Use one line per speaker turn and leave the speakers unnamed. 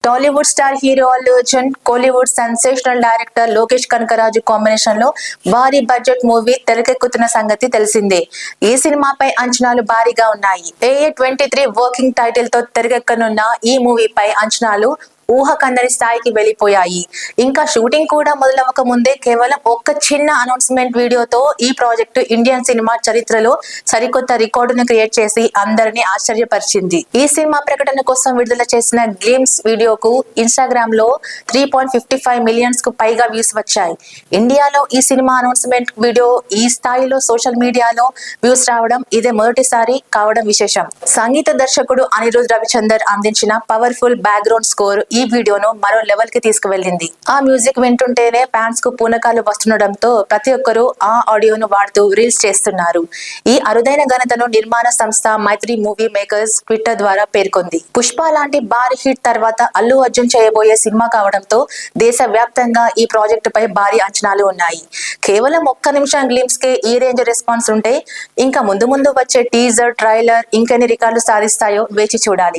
Tollywood star hero Allu Arjun, Kollywood sensational director Lokesh Kanagaraj combination లో భారీ budget movie తెరకెక్కుతున్న సంగతి తెలిసిందే. ఈ సినిమాపై అంచనాలు భారీగా ఉన్నాయి. AA23 వర్కింగ్ టైటిల్ తో తెరకెక్కనున్న ఈ మూవీపై అంచనాలు ఊహకందని స్థాయికి వెళ్లిపోయాయి. ఇంకా షూటింగ్ కూడా మొదలవక ముందే కేవలం ఒక్క చిన్న అనౌన్స్మెంట్ వీడియోతో ఈ ప్రాజెక్టు ఇండియన్ సినిమా చరిత్రలో సరికొత్త రికార్డును క్రియేట్ చేసి అందరినీ ఆశ్చర్యపరిచింది. ఈ సినిమా ప్రకటన కోసం విడుదల చేసిన గ్లిమ్స్ వీడియోకు ఇన్స్టాగ్రామ్ లో 3.55 మిలియన్స్ కు పైగా వ్యూస్ వచ్చాయి. ఇండియాలో ఈ సినిమా అనౌన్స్మెంట్ వీడియో ఈ స్థాయిలో సోషల్ మీడియాలో వ్యూస్ రావడం ఇదే మొదటిసారి కావడం విశేషం. సంగీత దర్శకుడు అనిరుద్ రవిచందర్ అందించిన పవర్ఫుల్ బ్యాక్గ్రౌండ్ స్కోర్ ఈ వీడియోను మరో లెవెల్ కి తీసుకువెళ్ళింది. ఆ మ్యూజిక్ వింటుంటేనే ఫ్యాన్స్ కు పూనకాలు వస్తుండటంతో ప్రతి ఒక్కరూ ఆ ఆడియోను వాడుతూ రీల్స్ చేస్తున్నారు. ఈ అరుదైన ఘనతను నిర్మాణ సంస్థ మైత్రి మూవీ మేకర్స్ ట్విట్టర్ ద్వారా పేర్కొంది. పుష్ప లాంటి భారీ హిట్ తర్వాత అల్లు అర్జున్ చేయబోయే సినిమా కావడంతో దేశవ్యాప్తంగా ఈ ప్రాజెక్టు పై భారీ అంచనాలు ఉన్నాయి. కేవలం ఒక్క నిమిషం గ్లిమ్స్ కే ఈ రేంజ్ రెస్పాన్స్ ఉంటే ఇంకా ముందు ముందు వచ్చే టీజర్, ట్రైలర్ ఇంకెన్ని రికార్డులు సాధిస్తాయో వేచి చూడాలి.